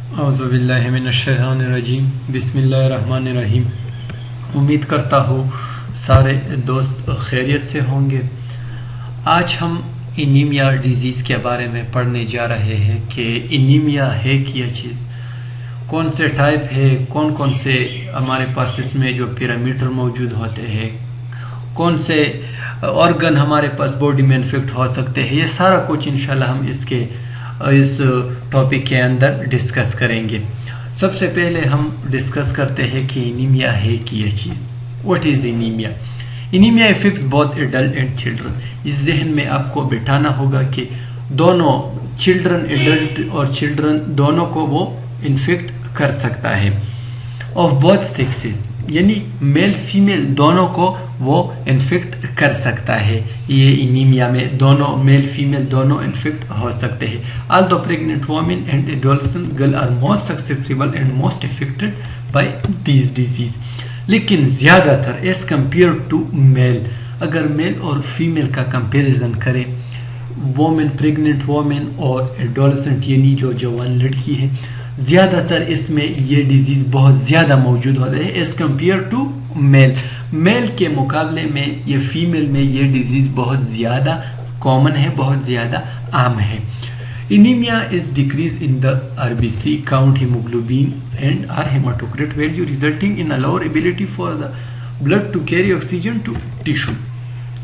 औज़ुबिल्लाहि मिनश्शैतानिर्रजीम बिस्मिल्लाहिर्रहमानिर्रहीम। उम्मीद करता हूँ सारे दोस्त खैरियत से होंगे। आज हम एनीमिया डिजीज़ के बारे में पढ़ने जा रहे हैं कि एनीमिया है क्या चीज़, कौन से टाइप है, कौन कौन से हमारे पास इसमें जो पैरामीटर मौजूद होते हैं, कौन से ऑर्गन हमारे पास बॉडी में इन्फेक्ट हो सकते हैं। ये सारा कुछ इंशाल्लाह हम इस टॉपिक के अंदर डिस्कस करेंगे। सबसे पहले हम डिस्कस करते हैं कि एनीमिया है कि ये चीज़। What is anaemia? Anaemia affects both adult and children. इस जहन में आपको बिठाना होगा कि दोनों चिल्ड्रन, एडल्ट और चिल्ड्रन दोनों को वो इन्फेक्ट कर सकता है। ऑफ बोथ सेक्सेस, यानी मेल फीमेल दोनों को वो इन्फेक्ट कर सकता है। ये एनीमिया में दोनों मेल फीमेल दोनों इन्फेक्ट हो सकते हैं। Although pregnant women and adolescent girl are most susceptible and most affected by this disease. लेकिन ज़्यादातर एज कम्पेयर टू मेल, अगर मेल और फीमेल का कंपैरिजन करें, वोमेन, प्रेग्नेंट वोमेन और एडोलसेंट यानी जो जवान लड़की है, ज़्यादातर इसमें ये डिजीज़ बहुत ज़्यादा मौजूद होता है as compare to male. Male के मुकाबले में ये फीमेल में ये डिजीज़ बहुत ज़्यादा कॉमन है, बहुत ज़्यादा आम है। Anaemia is decrease in the RBC count, haemoglobin and or haematocrit value resulting in a lower ability for the blood to carry oxygen to tissue.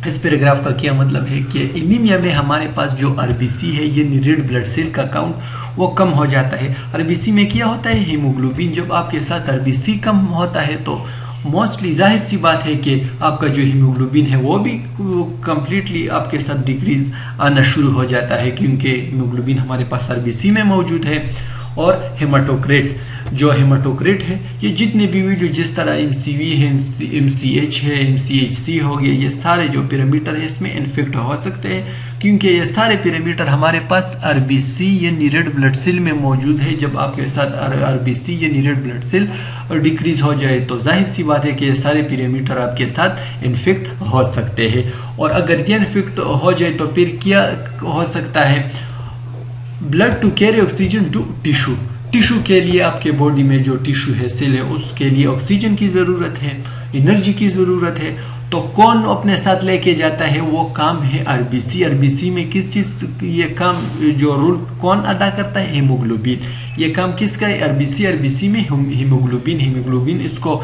इस पैराग्राफ का क्या मतलब है कि एनीमिया में हमारे पास जो आरबीसी है, ये रेड ब्लड सेल का काउंट वो कम हो जाता है। आरबीसी में क्या होता है, हीमोग्लोबिन। जब आपके साथ आरबीसी कम होता है तो मोस्टली जाहिर सी बात है कि आपका जो हीमोग्लोबिन है वो भी कंप्लीटली आपके साथ डिक्रीज आना शुरू हो जाता है, क्योंकि हीमोग्लोबिन हमारे पास आरबीसी में मौजूद है। और हेमाटोक्रेट, जो हेमाटोक्रेट है, ये जितने भी वीडियो जिस तरह एमसीवी है, एमसीएच है, एमसीएचसी हो गया, ये सारे जो पैरामीटर है इसमें इन्फेक्ट हो सकते हैं, क्योंकि ये सारे पैरामीटर हमारे पास आरबीसी यानी रेड ब्लड सेल में मौजूद है। जब आपके साथ आरबीसी यानी रेड ब्लड सेल डिक्रीज हो जाए तो जाहिर सी बात है कि ये सारे पैरामीटर आपके साथ इन्फेक्ट हो सकते हैं। और अगर ये इन्फेक्ट हो जाए तो फिर क्या हो सकता है, blood to carry oxygen to tissue. Tissue के लिए आपके बॉडी में जो टिश्यू है, सेल है, उसके लिए ऑक्सीजन की ज़रूरत है, एनर्जी की ज़रूरत है। तो कौन अपने साथ लेके जाता है, वो काम है आरबीसी। आरबीसी में किस चीज़ ये काम, जो रोल कौन अदा करता है, हीमोग्लोबिन। ये काम किसका है, आरबीसी। आरबीसी में हीमोग्लोबिन इसको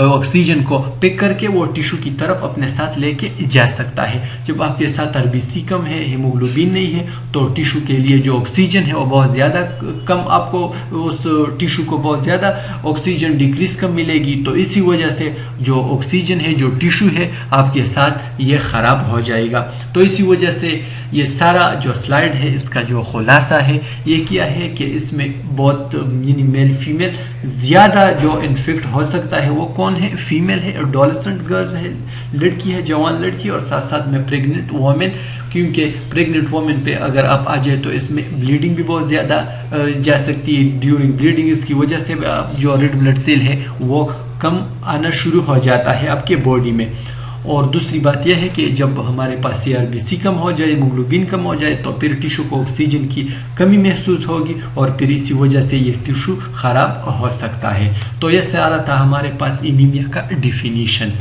ऑक्सीजन को पिक करके वो टिश्यू की तरफ अपने साथ लेके जा सकता है। जब आपके साथ आरबीसी कम है, हीमोग्लोबिन नहीं है, तो टिश्यू के लिए जो ऑक्सीजन है वो बहुत ज़्यादा कम, आपको उस टिश्यू को बहुत ज़्यादा ऑक्सीजन डिक्रीज कम मिलेगी। तो इसी वजह से जो ऑक्सीजन है, जो टिश्यू है आपके साथ ये ख़राब हो जाएगा। तो इसी वजह से ये सारा जो स्लाइड है, इसका जो खुलासा है ये क्या है कि इसमें बहुत यानी मेल फीमेल ज़्यादा जो इन्फेक्ट हो सकता है वो कौन है, फीमेल है, एडोलसेंट गर्ल्स है, लड़की है, जवान लड़की, और साथ साथ में प्रेग्नेंट वोमेन। क्योंकि प्रेग्नेंट वोमेन पे अगर आप आ जाए तो इसमें ब्लीडिंग भी बहुत ज़्यादा जा सकती है। ड्यूरिंग ब्लीडिंग इसकी वजह से जो रेड ब्लड सेल है वो कम आना शुरू हो जाता है आपके बॉडी में। और दूसरी बात यह है कि जब हमारे पास आरबीसी कम हो जाए, हीमोग्लोबिन कम हो जाए, तो फिर टिश्यू को ऑक्सीजन की कमी महसूस होगी और फिर इसी वजह से ये टिश्यू खराब हो सकता है। तो यह सारा था हमारे पास एनीमिया का डिफिनीशन।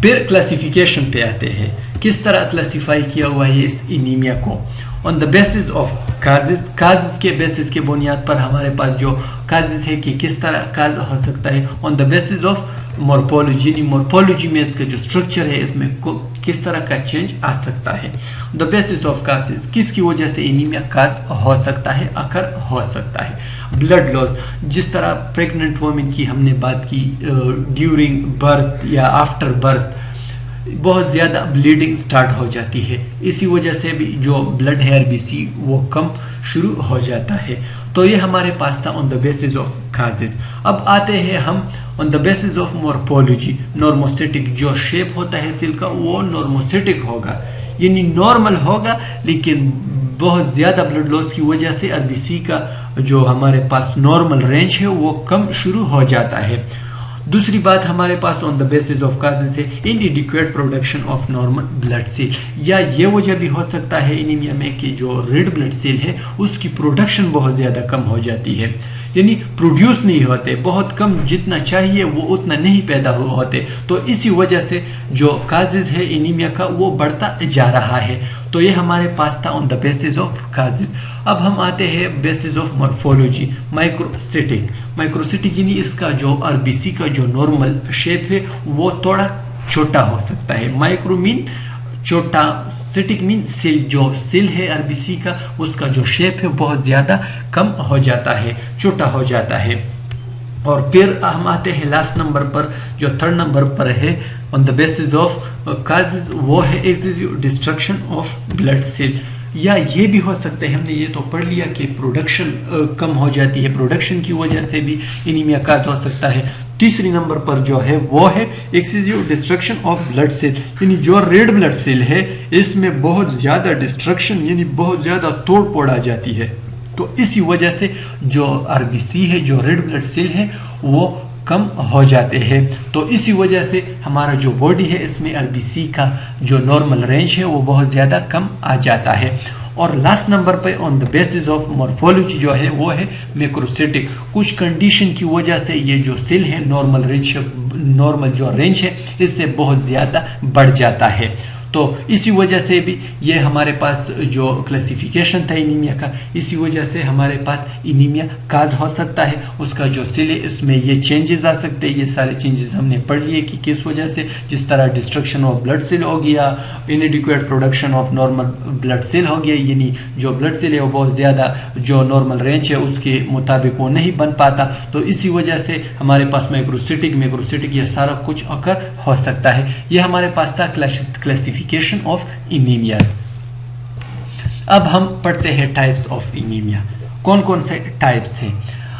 फिर क्लासिफिकेशन पे आते हैं, किस तरह क्लासिफाई किया हुआ है इस एनीमिया को। On the basis of causes के बेसिस के बुनियाद पर हमारे पास जो काजेस है कि किस तरह काज हो सकता है। On the basis of morphology, morphology में इसका जो स्ट्रक्चर है इसमें किस तरह का चेंज आ सकता है। द बेसिस ऑफ काजेस, किसकी वजह से एनीमिया काज हो सकता है, अकर हो सकता है। ब्लड लॉस, जिस तरह प्रेग्नेंट वुमेन की हमने बात की, ड्यूरिंग बर्थ या आफ्टर बर्थ बहुत ज़्यादा ब्लीडिंग स्टार्ट हो जाती है, इसी वजह से भी जो ब्लड है आरबीसी वो कम शुरू हो जाता है। तो ये हमारे पास था on the basis of causes. अब आते हैं हम on the basis of morphology. Normocytic, जो शेप होता है सेल का वो नॉर्मोसिटिक होगा, यानी नॉर्मल होगा, लेकिन बहुत ज़्यादा ब्लड लॉस की वजह से आरबीसी का जो हमारे पास नॉर्मल रेंज है वो कम शुरू हो जाता है। दूसरी बात हमारे पास on the basis of causes है inadequate production of normal blood cell, या ये वजह भी हो सकता है एनीमिया में कि जो रेड ब्लड सेल है उसकी प्रोडक्शन बहुत ज़्यादा कम हो जाती है, यानी प्रोड्यूस नहीं होते, बहुत कम, जितना चाहिए वो उतना नहीं पैदा होते। तो इसी वजह से जो काजेज है एनीमिया का वो बढ़ता जा रहा है। तो ये हमारे पास था on the basis of causes. अब हम आते हैं बेसिस ऑफ मॉर्फोलॉजी, माइक्रोसिटिक यानी इसका जो आरबीसी का जो नॉर्मल शेप है वो थोड़ा छोटा हो सकता है। माइक्रो मीन छोटा, सिटिक मीन सेल, जो सेल है आरबीसी का उसका जो शेप है बहुत ज्यादा कम हो जाता है, छोटा हो जाता है। और फिर हम आते हैं लास्ट नंबर पर, जो थर्ड नंबर पर है on the basis of causes, वो है excessive destruction of blood cell. या ये भी हो सकता है, हमने ये तो पढ़ लिया कि प्रोडक्शन कम हो जाती है, प्रोडक्शन की वजह से भी एनीमिया काज हो सकता है। तीसरी नंबर पर जो है वो है excessive destruction of blood cell, यानी जो रेड ब्लड सेल है इसमें बहुत ज्यादा डिस्ट्रक्शन यानी बहुत ज्यादा तोड़ फोड़ आ जाती है। तो इसी वजह से जो आरबीसी है, जो रेड ब्लड सेल है वो कम हो जाते हैं। तो इसी वजह से हमारा जो बॉडी है इसमें आरबीसी का जो नॉर्मल रेंज है वो बहुत ज्यादा कम आ जाता है। और लास्ट नंबर पे on the basis of morphology जो है वो है मैक्रोसिटिक। कुछ कंडीशन की वजह से ये जो सेल है नॉर्मल जो रेंज है इससे बहुत ज्यादा बढ़ जाता है। तो इसी वजह से भी ये हमारे पास जो क्लासिफिकेशन था एनीमिया का, इसी वजह से हमारे पास एनीमिया काज हो सकता है। उसका जो सेल है इसमें ये चेंजेस आ सकते हैं। ये सारे चेंजेस हमने पढ़ लिए कि किस वजह से, जिस तरह डिस्ट्रक्शन ऑफ ब्लड सेल हो गया, inadequate production of normal blood cell हो गया, यानी जो ब्लड सेल है वो बहुत ज़्यादा जो नॉर्मल रेंज है उसके मुताबिक वो नहीं बन पाता। तो इसी वजह से हमारे पास मैक्रोसिटिक ये सारा कुछ अकर हो सकता है। ये हमारे पास था क्लासिफिकेशन ऑफ एनीमियाज। अब हम पढ़ते हैं टाइप्स ऑफ एनीमिया। कौन कौन से टाइप्स हैं?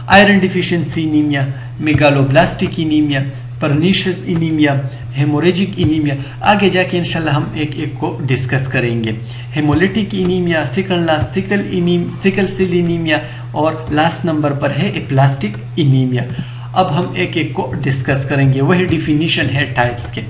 Iron deficiency anaemia, megaloblastic anaemia, pernicious anaemia, haemorrhagic anaemia. आगे जाके इंशाल्लाह हम एक एक को डिस्कस करेंगे। Haemolytic anaemia, sickle cell anaemia और लास्ट नंबर पर है एप्लास्टिक एनीमिया। अब हम एक एक को डिस्कस करेंगे, वही डिफिनीशन है टाइप्स के।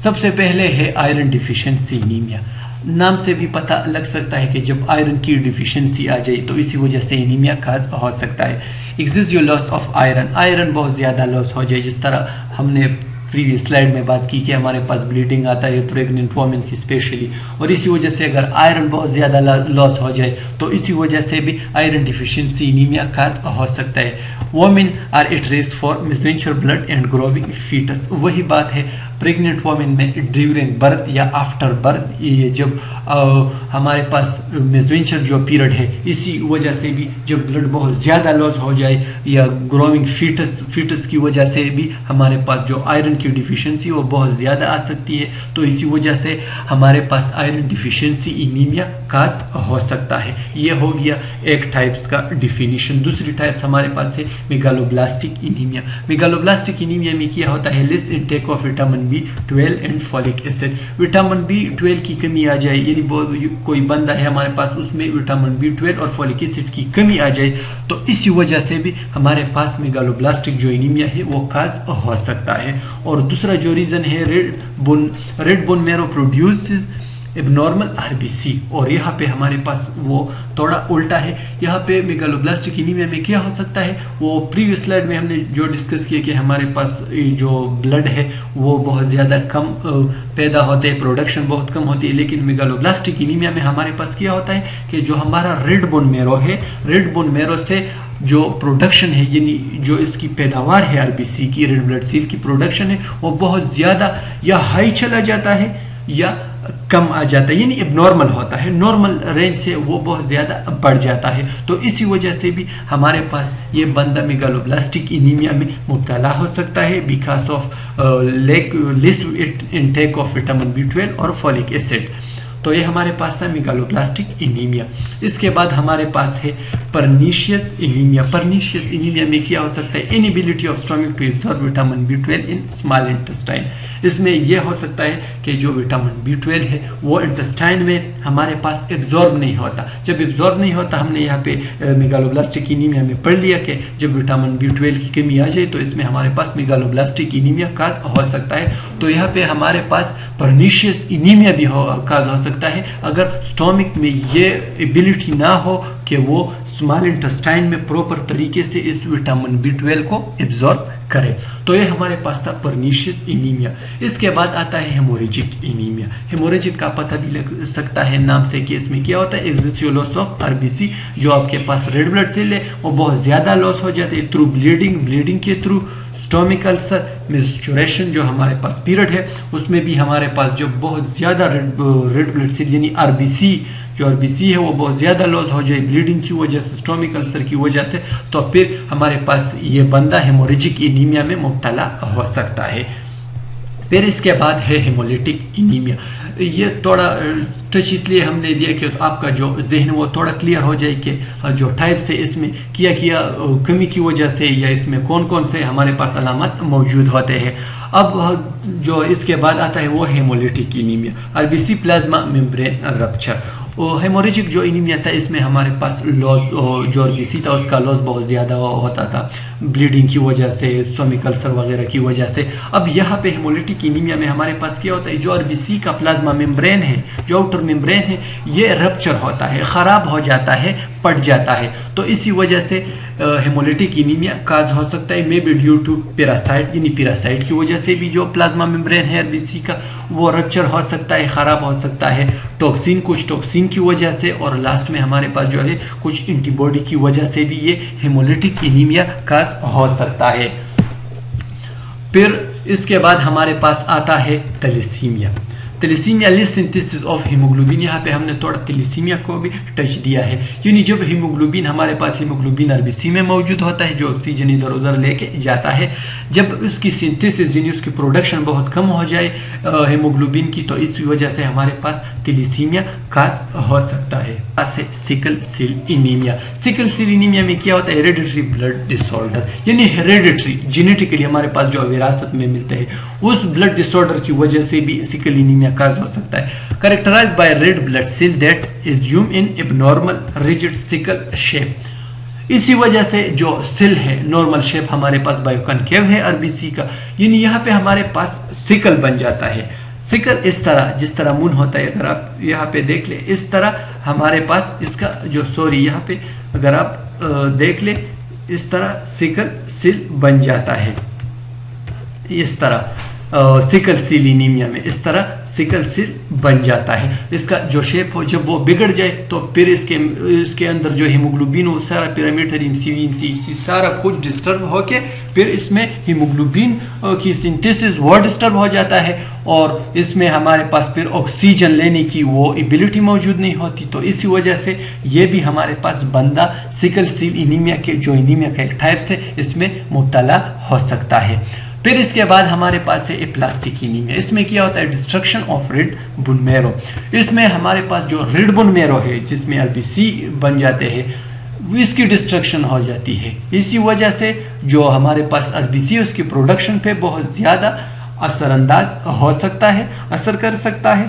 सबसे पहले है आयरन डिफिशिएंसी एनीमिया। नाम से भी पता लग सकता है कि जब आयरन की डिफिशिएंसी आ जाए तो इसी वजह से एनीमिया काज हो सकता है। एक्सेसिव लॉस ऑफ आयरन बहुत ज्यादा लॉस हो जाए, जिस तरह हमने प्रीवियस स्लाइड में बात की कि हमारे पास ब्लीडिंग आता है प्रेग्नेंट वोमेन की स्पेशली, और इसी वजह से अगर आयरन बहुत ज्यादा लॉस हो जाए तो इसी वजह से भी आयरन डिफिशिएंसी एनीमिया काज हो सकता है। Women are at risk for misventure blood and growing foetus. वही बात है प्रेग्नेंट वोमेन में ड्यूरिंग बर्थ या आफ्टर बर्थ, ये जब हमारे पास मिसवेंचर जो पीरियड है इसी वजह से भी जब ब्लड बहुत ज़्यादा लॉस हो जाए या ग्रोविंग फीटस की वजह से भी हमारे पास जो आयरन की डिफिशिएंसी वो बहुत ज़्यादा आ सकती है। तो इसी वजह से हमारे पास आयरन डिफिशिएंसी एनीमिया काज हो सकता है। ये हो गया एक टाइप्स का डिफिनीशन। दूसरी टाइप्स हमारे पास है मेगालोब्लास्टिक एनीमिया। मेगालोब्लास्टिक एनीमिया में क्या होता है? Less intake of vitamin B12 and folic acid. Vitamin B12 की कमी आ जाए, यानी कोई बंदा है हमारे पास उसमें विटामिन B12 और फॉलिक एसिड की कमी आ जाए तो इसी वजह से भी हमारे पास मेगालोब्लास्टिक जो एनीमिया है वो काज हो सकता है। और दूसरा जो रीजन है red bone marrow produces abnormal RBC, और यहाँ पे हमारे पास वो थोड़ा उल्टा है। यहाँ पे मेगालोब्लास्टिक एनीमिया में क्या हो सकता है, वो प्रीवियस स्लाइड में हमने जो डिस्कस किया कि हमारे पास जो ब्लड है वो बहुत ज़्यादा कम पैदा होते हैं, प्रोडक्शन बहुत कम होती है। लेकिन मेगालोब्लास्टिक एनीमिया में हमारे पास क्या होता है कि जो हमारा रेड बोन मैरो है, रेड बोन मैरो से जो प्रोडक्शन है यानी जो इसकी पैदावार है आरबीसी की, रेड ब्लड सेल की प्रोडक्शन है वो बहुत ज़्यादा या हाई चला जाता है या कम आ जाता है, यानी एबनॉर्मल होता है। नॉर्मल रेंज से वो बहुत ज्यादा बढ़ जाता है। तो इसी वजह से भी हमारे पास ये बंदा मेगालोब्लास्टिक एनीमिया में मुब्तला हो सकता है because of less intake of vitamin B12 और फॉलिक एसिड। तो ये हमारे पास था मेगालोब्लास्टिक एनीमिया। इसके बाद हमारे पास है पर्निशियस एनीमिया। पर्निशियस एनीमिया में क्या हो सकता है? Inability of stomach to absorb vitamin B12 in small intestine. इसमें यह हो सकता है कि जो विटामिन B12 है वो इंटेस्टाइन में हमारे पास एब्जॉर्ब नहीं होता। जब एब्जॉर्ब नहीं होता, हमने यहाँ पे मेगालोब्लास्टिक एनीमिया में पढ़ लिया कि जब विटामिन B12 की कमी आ जाए तो इसमें हमारे पास मेगालोब्लास्टिक एनीमिया काज हो सकता है। तो यहाँ पे हमारे पास पर्नीशियस एनीमिया भी काज हो सकता है अगर स्टोमिक में ये एबिलिटी ना हो कि वो स्मॉल इंटेस्टाइन में प्रॉपर तरीके से इस विटामिन B12 को एब्जॉर्ब करे। तो ये हमारे पास था पर्नीशियस एनीमिया। इसके बाद आता है हेमोरेजिक एनीमिया। हेमोरेजिक का पता भी लग सकता है नाम से कि इसमें क्या होता है, एक्सेसिव लॉस ऑफ RBC। जो आपके पास रेड ब्लड सेल है वो बहुत ज्यादा लॉस हो जाते हैं थ्रू ब्लीडिंग के थ्रू। स्टोमिक अल्सर, मिस्चुरेशन जो हमारे पास पीरियड है उसमें भी हमारे पास जो बहुत ज्यादा रेड ब्लड सेल यानी RBC है वो बहुत ज्यादा लॉस हो जाए ब्लीडिंग की वजह से, स्टोमिक अल्सर की वजह से, तो फिर हमारे पास ये बंदा हेमोरेजिक एनीमिया में मुब्तला हो सकता है। फिर इसके बाद है हेमोलिटिक एनीमिया। ये थोड़ा टच इसलिए हमने दिया कि आपका जो जहन वो थोड़ा क्लियर हो जाए कि जो टाइप से इसमें किया कमी की वजह से या इसमें कौन कौन से हमारे पास अलामत मौजूद होते हैं। अब जो इसके बाद आता है वो haemolytic anaemia, RBC plasma membrane rupture. Haemorrhagic जो एनीमिया था इसमें हमारे पास लॉस जो RBC था उसका लॉस बहुत ज़्यादा होता था ब्लीडिंग की वजह से, स्टोमिक अल्सर वगैरह की वजह से। अब यहाँ पे हेमोलिटिक एनीमिया में हमारे पास क्या होता है, जो RBC का प्लाज्मा मेम्ब्रेन है, जो आउटर मेम्ब्रेन है, ये रप्चर होता है, ख़राब हो जाता है, फट जाता है। तो इसी वजह से हेमोलिटिक एनीमिया काज हो सकता है, may be due to parasite, यानी पैरासाइट की वजह से भी जो प्लाज्मा मेम्ब्रेन है RBC का वो रप्चर हो सकता है, ख़राब हो सकता है, कुछ टॉक्सिन की वजह से, और लास्ट में हमारे पास जो है कुछ एंटीबॉडी की वजह से भी ये हेमोलिटिक एनीमिया काज हो सकता है। फिर इसके बाद हमारे पास आता है thalassaemia. Less synthesis of haemoglobin. यहाँ पे हमने थोड़ा थैलेसीमिया को भी टच दिया है, यानी जब हीमोग्लोबिन हमारे पास हीमोग्लोबिन RBC में मौजूद होता है जो ऑक्सीजन इधर उधर लेके जाता है, जब उसकी सिंथेसिस यानी उसकी प्रोडक्शन बहुत कम हो जाए हीमोग्लोबिन की, तो इस वजह से हमारे पास थैलेसीमिया काज हो सकता है। Sickle cell anaemia. Sickle cell anaemia में क्या होता है, हेरेडिटरी ब्लड डिसऑर्डर, यानी हेरेडिटरी जेनेटिकली हमारे पास जो विरासत में मिलते हैं उस ब्लड डिसऑर्डर की वजह से भी सिकल एनीमिया काज हो सकता है। Characterised by red blood cell that assume in abnormal rigid sickle shape. इसी वजह से जो सेल है नॉर्मल शेप हमारे पास बायोकनकेव है RBC का, यानी यहाँ पे हमारे पास सिकल बन जाता है। सिकल इस तरह, जिस तरह मून होता है, अगर आप यहाँ पे देख ले इस तरह हमारे पास इसका जो यहाँ पे अगर आप देख ले इस तरह सिकल सेल बन जाता है। इस तरह सिकल सेल एनीमिया में इस तरह सिकल सेल बन जाता है। इसका जो शेप हो जब वो बिगड़ जाए तो फिर इसके अंदर जो हीमोग्लोबिन वो सारा पिरामिड सारा कुछ डिस्टर्ब होके फिर इसमें हीमोग्लोबिन की सिंथेसिस वो डिस्टर्ब हो जाता है, और इसमें हमारे पास फिर ऑक्सीजन लेने की वो एबिलिटी मौजूद नहीं होती। तो इसी वजह से ये भी हमारे पास बंदा सिकल सेल एनीमिया के जो एनीमिया का एक टाइप से इसमें मुब्तला हो सकता है। फिर इसके बाद हमारे पास है एप्लास्टिक एनीमिया। इसमें क्या होता है, destruction of red bone marrow. इसमें हमारे पास जो रेड बोन मैरो है जिसमें RBC बन जाते हैं इसकी डिस्ट्रक्शन हो जाती है। इसी वजह से जो हमारे पास RBC है उसकी प्रोडक्शन पे बहुत ज्यादा असरअंदाज हो सकता है, असर कर सकता है।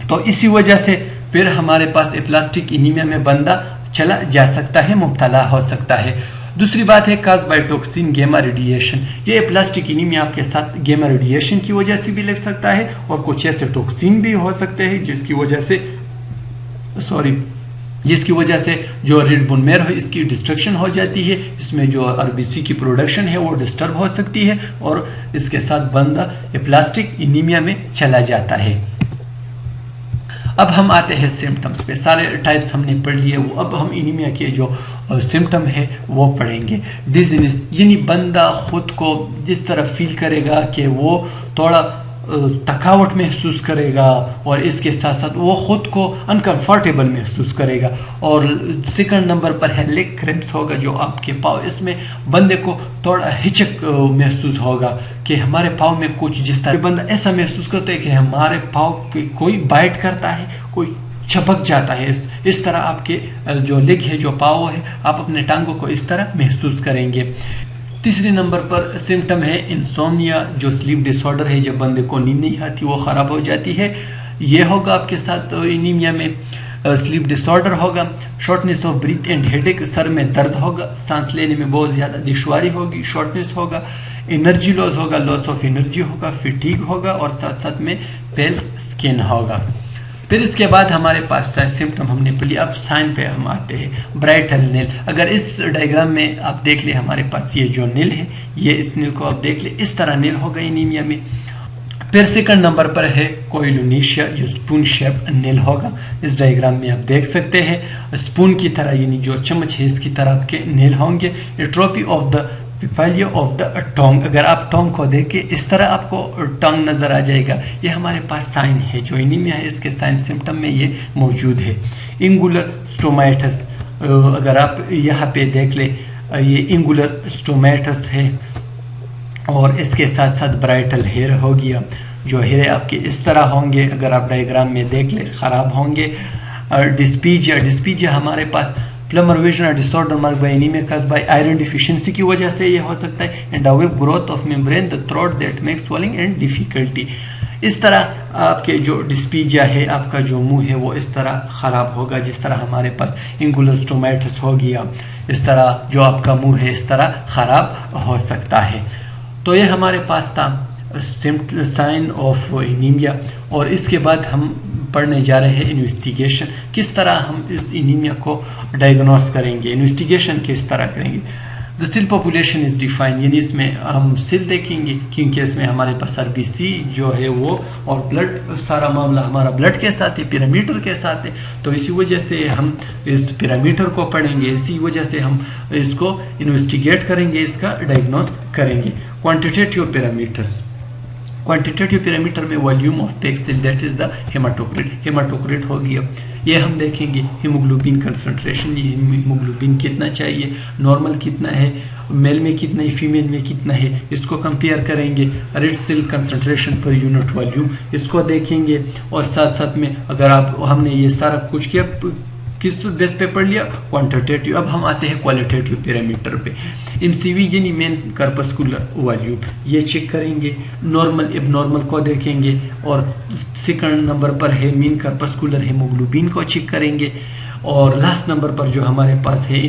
तो इसी वजह से फिर हमारे पास एप्लास्टिक एनीमिया में बंदा चला जा सकता है, मुब्तला हो सकता है। दूसरी बात है cause by toxin gamma radiation. ये प्लास्टिक एनीमिया आपके साथ गैमा रेडिएशन की वजह से भी लग सकता है, और कुछ ऐसे टॉक्सिन भी हो सकते हैं जिसकी वजह से जो रेड बोन मैरो है इसकी डिस्ट्रक्शन हो जाती है। इसमें जो RBC की प्रोडक्शन है वो डिस्टर्ब हो सकती है, और इसके साथ बंदा प्लास्टिक एनीमिया में चला जाता है। अब हम आते हैं सिम्टम्स पे। सारे टाइप्स हमने पढ़ लिए, वो अब हम एनीमिया के जो सिम्टम है वो पढ़ेंगे। डिजीनेस, यानी बंदा खुद को जिस तरह फील करेगा कि वो थोड़ा थकावट महसूस करेगा, और इसके साथ साथ वो खुद को अनकंफर्टेबल महसूस करेगा। और सेकंड नंबर पर है लेग क्रैम्प्स होगा, जो आपके पाँव, इसमें बंदे को थोड़ा हिचक महसूस होगा कि हमारे पाँव में कुछ, जिस तरह बंदा ऐसा महसूस करता है कि हमारे पाँव पे कोई बाइट करता है, कोई छपक जाता है। इस तरह आपके जो लेग है, जो पाँव है, आप अपने टांगों को इस तरह महसूस करेंगे। तीसरे नंबर पर सिम्टम है इंसोम्निया, जो स्लीप डिसऑर्डर है, जब बंदे को नींद नहीं आती वो ख़राब हो जाती है। ये होगा आपके साथ एनीमिया में। स्लीप डिसऑर्डर होगा, shortness of breath and headache, sir में दर्द होगा, सांस लेने में बहुत ज़्यादा दुश्वारी होगी, शॉर्टनेस होगा, एनर्जी लॉस होगा, लॉस ऑफ एनर्जी होगा, फिटीग होगा और साथ साथ में पेल स्किन होगा। फिर इसके बाद हमारे पास सिम्टम हमने पढ़ी। अब साइन पे हम आते हैं, ब्राइटल नील। अगर इस डायग्राम में आप देख ले, हमारे पास ये जो नील है, ये इस नील को आप देख ले, इस तरह नील होगा एनीमिया में। फिर सेकंड नंबर पर है कोइलुनीशिया, जो स्पून शेप नील होगा। इस डायग्राम में आप देख सकते हैं स्पून की तरह, यानी जो चम्मच है इसकी तरह आपके नील होंगे। Atrophy of the papillae of the tongue, अगर आप टोंग को देखें इस तरह आपको टोंग नजर आ जाएगा। ये हमारे पास साइन है, जो एनीमिया है इसके साइन सिम्टम में ये मौजूद है। इंगुलर स्टोमाइटस, अगर आप यहाँ पे देख ले, ये इंगुलर स्टोमाइटस है और इसके साथ साथ ब्राइटल हेयर हो गया, जो हेयर आपके इस तरह होंगे, अगर आप डायग्राम में देख ले खराब होंगे। डिस्पीजिया, डिस्पीजिया हमारे पास Plummer Vinson disorder marked by anaemia caused by iron deficiency की वजह से ये हो सकता है। And away growth of membrane the throat that makes swallowing and difficulty. इस तरह आपके जो डिस्पीजिया है, आपका जो मुंह है वो इस तरह खराब होगा, जिस तरह हमारे पास इंगुलर स्टोमाइटिस हो गया, इस तरह जो आपका मुंह है इस तरह खराब हो सकता है। तो ये हमारे पास था साइन ऑफ एनीमिया। और इसके बाद हम पढ़ने जा रहे हैं इन्वेस्टिगेशन, किस तरह हम इस एनीमिया को डायग्नोस करेंगे, इन्वेस्टिगेशन किस तरह करेंगे। The cell population is defined, यानी इसमें हम सेल देखेंगे क्योंकि इसमें हमारे पास आरबीसी जो है वो और ब्लड, सारा मामला हमारा ब्लड के साथ है, पैरामीटर के साथ है। तो इसी वजह से हम इस पैरामीटर को पढ़ेंगे, इसी वजह से हम इसको इन्वेस्टिगेट करेंगे, इसका डायग्नोस करेंगे। क्वांटिटेटिव पैरामीटर्स, क्वांटिटेटिव पैरामीटर में volume of pack cell that is the haematocrit, haematocrit हो गया। ये हम देखेंगे हीमोग्लोबिन कंसंट्रेशन, ये हीमोग्लोबिन कितना चाहिए, नॉर्मल कितना है, मेल में कितना है, फीमेल में कितना है, इसको कंपेयर करेंगे। Red cell concentration per unit volume, इसको देखेंगे। और साथ साथ में अगर आप हमने ये सारा कुछ किया, किस बेस पे पढ़ लिया, क्वांटिटेटिव। अब हम आते हैं क्वालिटेटिव पैरामीटर पे। एमसीवी यानी मेन कर्पस्कुलर वॉल्यूम, ये चेक करेंगे। नॉर्मल एबनॉर्मल को देखेंगे और सेकंड नंबर पर है मीन कर्पस्कुलर हेमोग्लोबिन को चेक करेंगे। और लास्ट नंबर पर जो हमारे पास है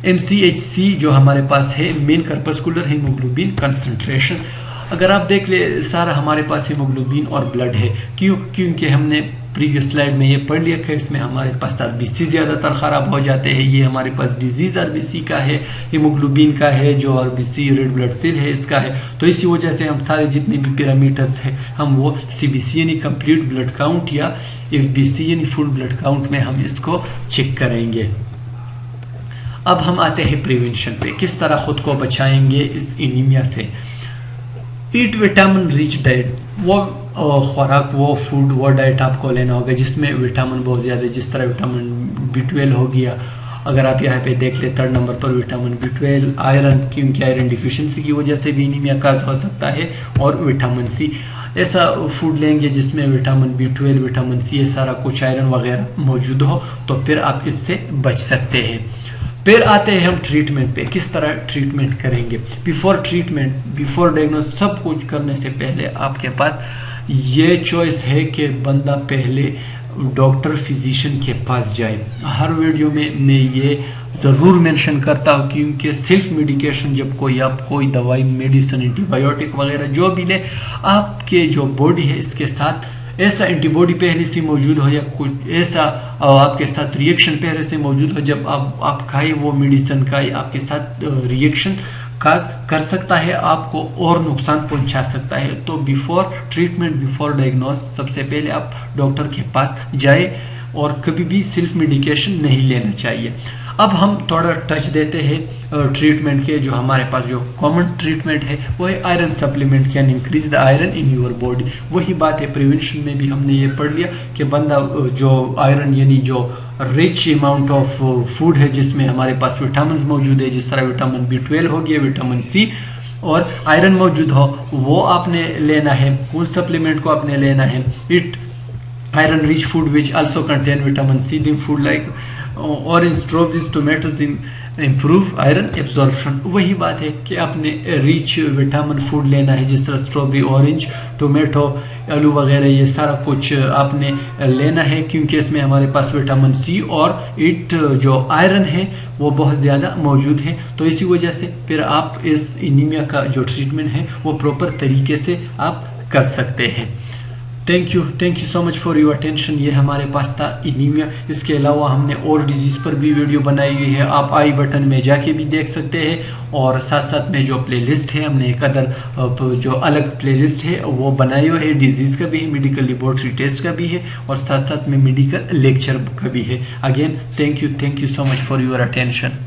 एमसीएचसी, जो हमारे पास है मेन कर्पस्कुलर हेमोग्लोबिन कंसंट्रेशन। अगर आप देख ले, सारा हमारे पास हीमोग्लोबिन और ब्लड है। क्यों? क्योंकि हमने प्रीवियस स्लाइड में ये पढ़ लिया कि इसमें हमारे पास आरबीसी ज्यादातर खराब हो जाते हैं। ये हमारे पास डिजीज आरबीसी का है, हीमोग्लोबिन का है, जो आरबीसी रेड ब्लड सेल है इसका है। तो इसी वजह से हम सारे जितने भी पैरामीटर्स हैं हम वो सीबीसी यानी कंप्लीट ब्लड काउंट या एफबीसी यानी फुल ब्लड काउंट में हम इसको चेक करेंगे। अब हम आते हैं प्रिवेंशन पे, किस तरह खुद को बचाएंगे इस एनीमिया से। ईट विटामिन रिच डाइट, वो खुराक, वो फूड, वो डाइट आपको लेना होगा जिसमें विटामिन बहुत ज़्यादा, जिस तरह विटामिन B12 हो गया। अगर आप यहाँ पे देख ले थर्ड नंबर पर विटामिन B12, आयरन, क्योंकि आयरन डिफिशिएंसी की वजह से भी एनीमिया काज हो सकता है, और विटामिन सी। ऐसा फूड लेंगे जिसमें विटामिन B12, विटामिन सी, ये सारा कुछ आयरन वगैरह मौजूद हो, तो फिर आप इससे बच सकते हैं। फिर आते हैं हम ट्रीटमेंट पे, किस तरह ट्रीटमेंट करेंगे। बिफोर ट्रीटमेंट, बिफोर डायग्नोस, सब कुछ करने से पहले आपके पास ये चॉइस है कि बंदा पहले डॉक्टर फिजिशियन के पास जाए। हर वीडियो में मैं ये ज़रूर मेंशन करता हूँ, क्योंकि सेल्फ मेडिकेशन, जब कोई आप कोई दवाई, मेडिसिन, एंटीबायोटिक वगैरह जो भी ले, आपके जो बॉडी है इसके साथ ऐसा एंटीबॉडी पहले से मौजूद हो या कुछ ऐसा आपके साथ रिएक्शन पहले से मौजूद हो, जब आप खाए वो मेडिसिन का आपके साथ रिएक्शन काज कर सकता है, आपको और नुकसान पहुंचा सकता है। तो बिफोर ट्रीटमेंट, बिफोर डायग्नोस, सबसे पहले आप डॉक्टर के पास जाए और कभी भी सेल्फ मेडिकेशन नहीं लेना चाहिए। अब हम थोड़ा टच देते हैं ट्रीटमेंट के। जो हमारे पास जो कॉमन ट्रीटमेंट है वो है iron supplement, can increase the iron in your body. वही बात है, प्रिवेंशन में भी हमने ये पढ़ लिया कि बंदा जो आयरन यानी जो रिच अमाउंट ऑफ फूड है जिसमें हमारे पास विटामिन मौजूद है, जिस तरह विटामिन B12 हो गया, विटामिन सी और आयरन मौजूद हो, वो आपने लेना है, उस सप्लीमेंट को आपने लेना है। It iron rich food which also contain vitamin C, the food like orange, strawberries, tomatoes, improve iron absorption. वही बात है कि आपने रिच विटामिन फूड लेना है, जिस तरह स्ट्रॉबेरी, ऑरेंज, टोमेटो, आलू वगैरह, ये सारा कुछ आपने लेना है, क्योंकि इसमें हमारे पास विटामिन सी और इट जो आयरन है वो बहुत ज़्यादा मौजूद है। तो इसी वजह से फिर आप इस एनीमिया का जो ट्रीटमेंट है वो प्रॉपर तरीके से आप कर सकते हैं। Thank you so much for your attention. ये हमारे पास था एनीमिया। इसके अलावा हमने और डिजीज पर भी वीडियो बनाई हुई है, आप आई बटन में जाके भी देख सकते हैं। और साथ साथ में जो प्लेलिस्ट है, हमने एक अदर जो अलग प्लेलिस्ट है वो बनाई हुई है, डिजीज का भी है, मेडिकल लेबोरेटरी टेस्ट का भी है, और साथ साथ में मेडिकल लेक्चर का भी है। Again thank you so much for your attention.